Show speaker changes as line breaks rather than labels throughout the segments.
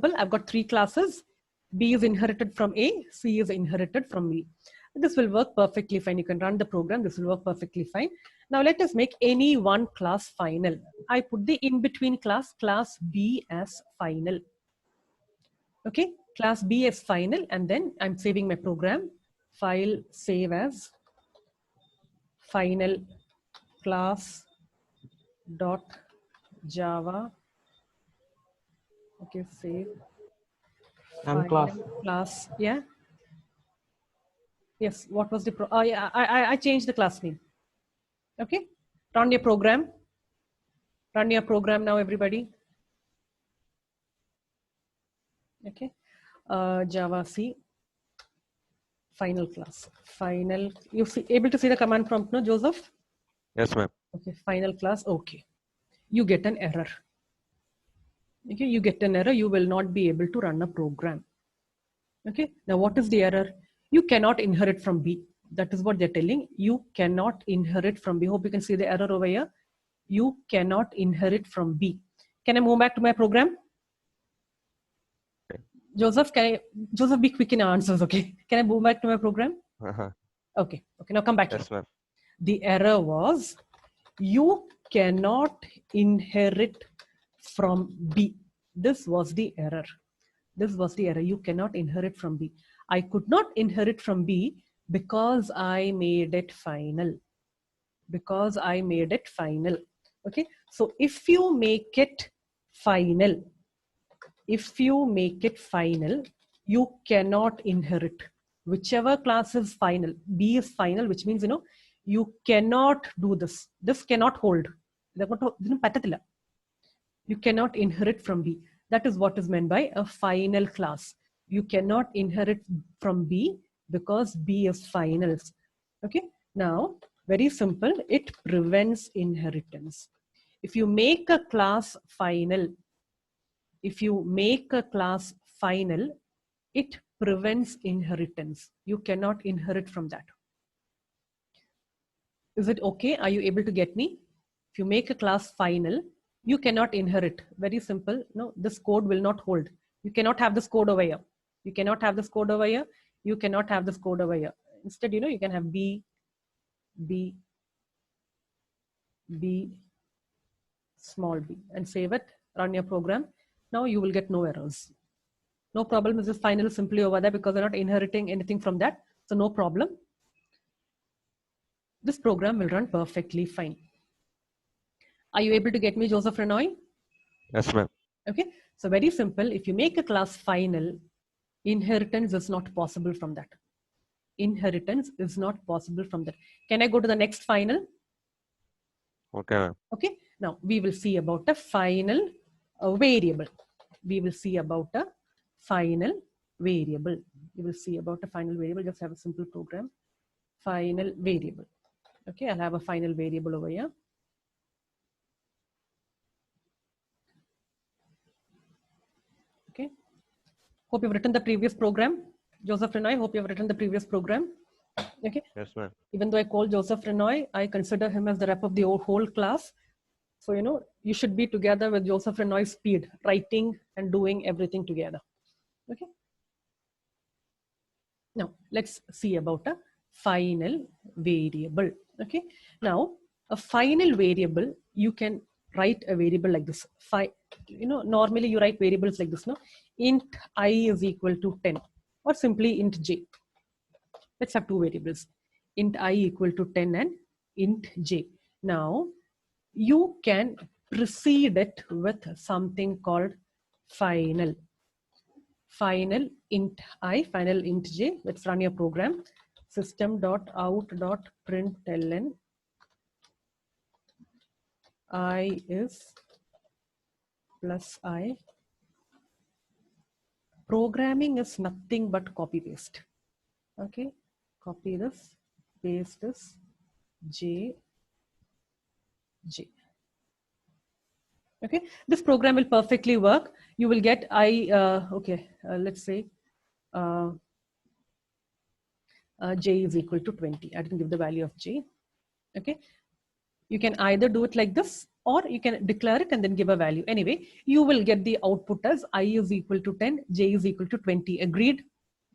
simple. I've got 3 classes. B is inherited from A, C is inherited from B. This will work perfectly fine. You can run the program. This will work perfectly fine. Now let us make any one class final. I put the in-between class B as final. Okay, class B as final, and then I'm saving my program. File, save as final class dot Java. Okay, save.
And class.
Class, yeah. Yes, what was the oh yeah, I changed the class name. Okay, run your program. Run your program now, everybody. Okay, Java C final class. Final, you see, able to see the command prompt, no, Joseph?
Yes, ma'am.
Okay, final class. Okay, you get an error. Okay, you get an error. You will not be able to run a program. Okay, now what is the error? You cannot inherit from B. That is what they're telling. You cannot inherit from B. Hope you can see the error over here. You cannot inherit from B. Can I move back to my program?
Okay.
Joseph, Joseph, be quick in answers, okay? Can I move back to my program? Okay, now come back
Yes,
here.
ma'am.
The error was, you cannot inherit from B. This was the error. This was the error. You cannot inherit from B. I could not inherit from B because I made it final. Because I made it final. Okay, so if you make it final, you cannot inherit. Whichever class is final, B is final, which means, you cannot do this. This cannot hold. You cannot inherit from B. That is what is meant by a final class. You cannot inherit from B because B is finals. Okay, now very simple, it prevents inheritance. If you make a class final, it prevents inheritance. You cannot inherit from that. Is it okay? Are you able to get me? If you make a class final, you cannot inherit. Very simple. No, this code will not hold. You cannot have this code over here. You cannot have this code over here. You cannot have this code over here. Instead, you can have B, B, B, small b, and save it, run your program. Now you will get no errors. No problem. This is final simply over there because they're not inheriting anything from that. So no problem. This program will run perfectly fine. Are you able to get me, Joseph Renoy?
Yes, ma'am.
Okay, so very simple. If you make a class final, inheritance is not possible from that. Inheritance is not possible from that. Can I go to the next final?
Okay, ma'am.
Okay, now we will see about a final variable. We will see about a final variable. You will see about a final variable. Just have a simple program. Final variable. Okay, I'll have a final variable over here. Okay. Hope you've written the previous program. Joseph Renoy, hope you've written the previous program. Okay.
Yes, ma'am.
Even though I call Joseph Renoy, I consider him as the rep of the whole class. So, you should be together with Joseph Renoy's speed, writing and doing everything together. Okay. Now, let's see about a final variable. Okay. Now, a final variable, you can write a variable like this. Normally you write variables like this, no? Int I is equal to 10, or simply int j. Let's have two variables. Int I equal to 10 and int j. Now, you can precede it with something called final. Final int I, final int j. Let's run your program. System.out.println I is plus I. Programming is nothing but copy paste. Okay, copy this, paste this, j, j. Okay, this program will perfectly work. You will get let's say j is equal to 20. I didn't give the value of j. Okay, you can either do it like this, or you can declare it and then give a value. Anyway, you will get the output as I is equal to 10, J is equal to 20. Agreed?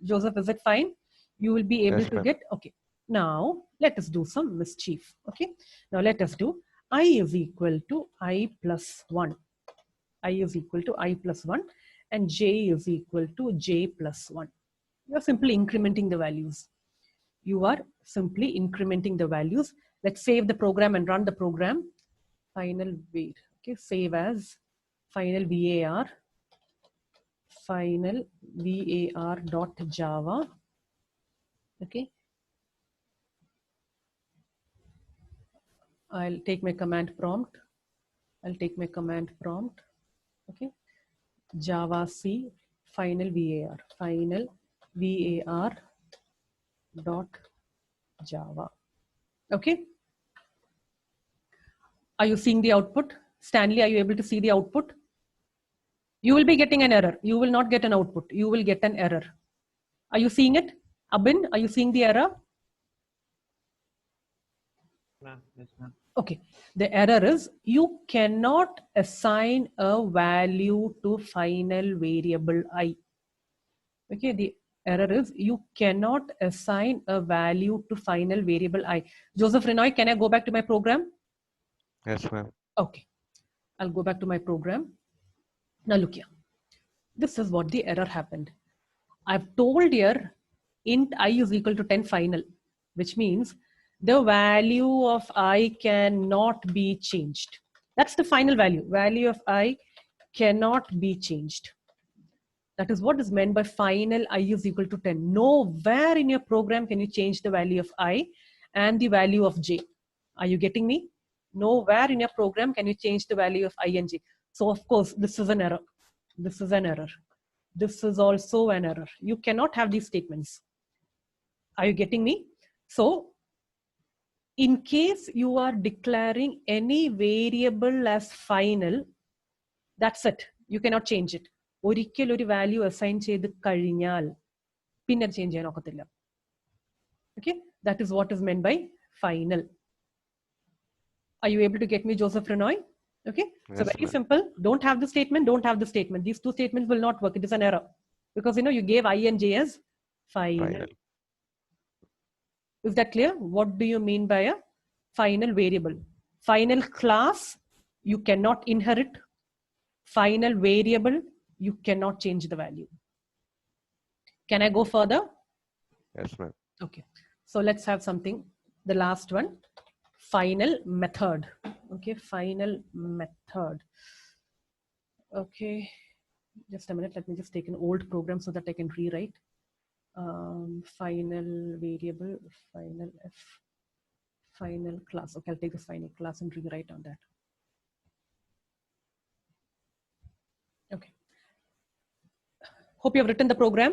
Joseph, is it fine? You will be able
Yes,
to
ma'am.
get, okay. Now, let us do some mischief, okay? Now, let us do I is equal to I plus 1. I is equal to I plus 1 and J is equal to J plus 1. You are simply incrementing the values. You are simply incrementing the values. Let's save the program and run the program. Final wait, okay, save as final var, final var dot java, okay. I'll take my command prompt. I'll take my command prompt, okay. Java C, final var dot java, okay. Are you seeing the output? Stanley, are you able to see the output? You will be getting an error. You will not get an output. You will get an error. Are you seeing it? Abin, are you seeing the error?
Yes, ma'am.
Okay. The error is you cannot assign a value to final variable I. Okay. The error is you cannot assign a value to final variable I. Joseph Renoy, can I go back to my program?
Yes, ma'am.
Okay. I'll go back to my program. Now look here. This is what the error happened. I've told here int I is equal to 10 final, which means the value of I cannot be changed. That's the final value. Value of I cannot be changed. That is what is meant by final I is equal to 10. Nowhere in your program can you change the value of I and the value of J. Are you getting me? Nowhere in your program can you change the value of I and J. So of course, this is an error. This is an error. This is also an error. You cannot have these statements. Are you getting me? So in case you are declaring any variable as final, that's it. You cannot change it. ഒരിക്കൽ ഒരു value assign ചെയ്ത് കഴിഞ്ഞാൽ പിന്നെ change ചെയ്യാൻ ഒക്കത്തില്ല. Okay, that is what is meant by final. Are you able to get me, Joseph Renoy? Okay, so
Yes,
very
ma'am.
simple. Don't have the statement, don't have the statement. These two statements will not work. It is an error because you gave I and J as final.
Final.
Is that clear? What do you mean by a final variable? Final class, you cannot inherit. Final variable, you cannot change the value. Can I go further?
Yes, ma'am.
Okay, so let's have something. The last one, final method. Okay, final method. Okay, just a minute. Let me just take an old program so that I can rewrite. Final variable, final f, final class. Okay, I'll take this final class and rewrite on that. Okay. Hope you have written the program.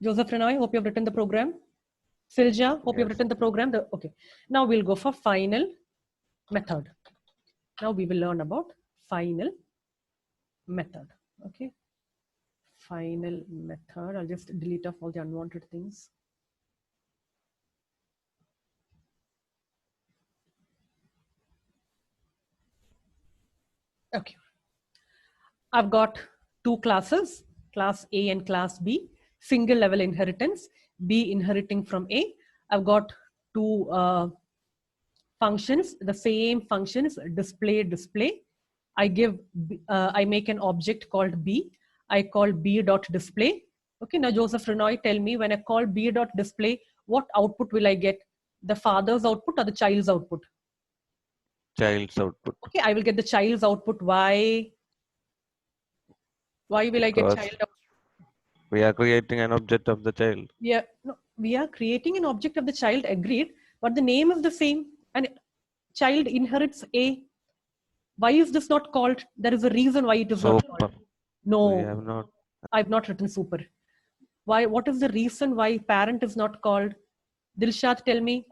Joseph Renoy, hope you have written the program. Silja, hope you have
Yes.
written the program. Okay. Now we'll go for final method. Now we will learn about final method. Okay. Final method. I'll just delete off all the unwanted things. Okay. I've got two classes, class A and class B, single level inheritance, B inheriting from A. I've got two functions, the same functions, display. I make an object called B. I call B dot display. Okay, now Joseph Renoy, tell me, when I call B dot display, what output will I get? The father's output or the child's output?
Child's output.
Okay, I will get the child's output. Why? Why will I get
Because
child output?
we are creating an object of the child.
We are creating an object of the child, agreed, but the name is the same and child inherits A. Why is this not called? There is a reason why it is not
Super.
called. No,
We have not.
I've not written super. Why? What is the reason why parent is not called? Dilshad, tell me.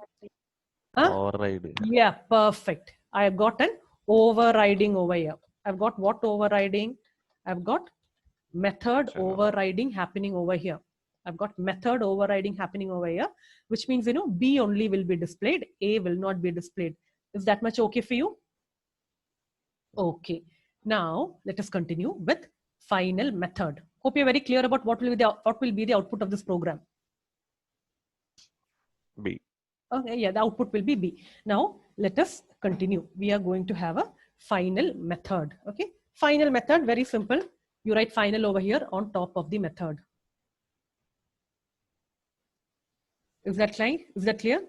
Huh?
Override.
Yeah, perfect. I have got an overriding over here. I've got what overriding? I've got method
Chalo.
overriding happening over here. I've got method overriding happening over here, which means, B only will be displayed, A will not be displayed. Is that much okay for you? Okay. Now let us continue with final method. Hope you're very clear about what will be the output of this program.
B.
Okay, yeah, the output will be B. Now let us continue. We are going to have a final method. Okay, final method, very simple. You write final over here on top of the method. Is that clear? Is that clear?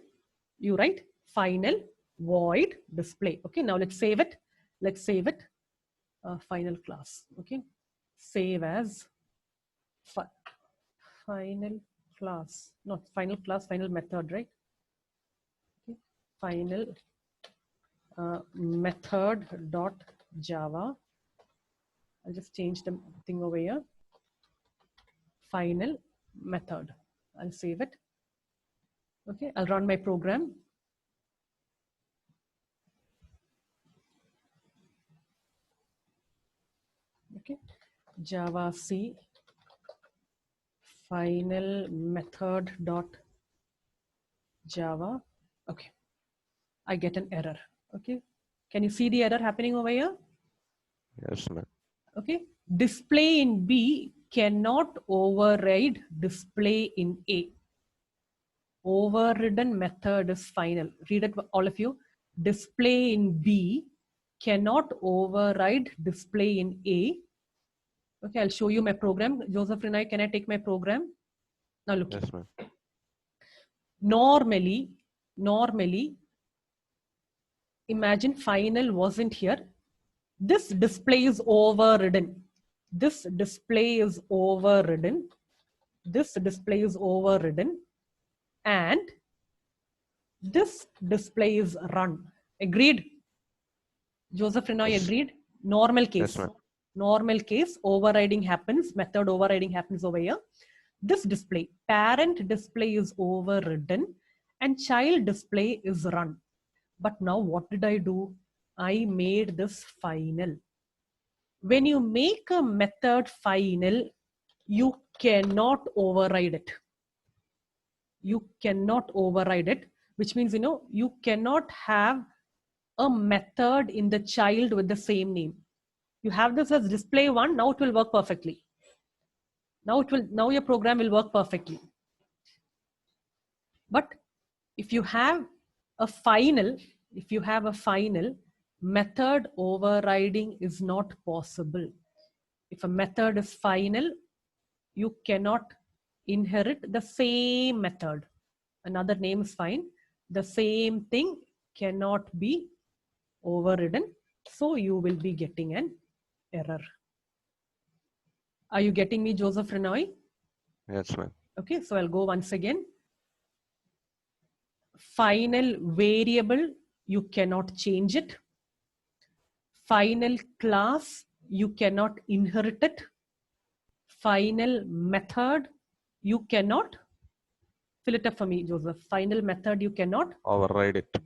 You write final void display. Okay, now let's save it. Let's save it. Final class. Okay, save as final class, not final class, final method, right? Okay. Final method dot Java. I'll just change the thing over here. Final method. I'll save it. Okay, I'll run my program. Okay, Java C final method dot Java. Okay, I get an error. Okay, can you see the error happening over here?
Yes, ma'am.
Okay, display in B cannot override display in A. Overridden method is final. Read it, all of you. Display in B cannot override display in A. Okay, I'll show you my program. Joseph Renai, can I take my program? Now look.
Yes, ma'am.
Normally, imagine final wasn't here. This display is overridden. This display is overridden. This display is overridden. And this display is run. Agreed? Joseph Renoi
Yes.
agreed? Normal case.
Yes, ma'am.
Normal case, overriding happens, method overriding happens over here. This display, parent display is overridden and child display is run. But now what did I do? I made this final. When you make a method final, you cannot override it. You cannot override it, which means, you cannot have a method in the child with the same name. You have this as display one, now it will work perfectly. Now your program will work perfectly. But if you have a final, method overriding is not possible. If a method is final, you cannot inherit the same method. Another name is fine. The same thing cannot be overridden. So you will be getting an error. Are you getting me, Joseph Renoi?
Yes, ma'am.
Okay, so I'll go once again. Final variable, you cannot change it. Final class, you cannot inherit it. Final method, you cannot, fill it up for me, Joseph. Final method, you cannot
Override it.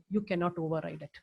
override it.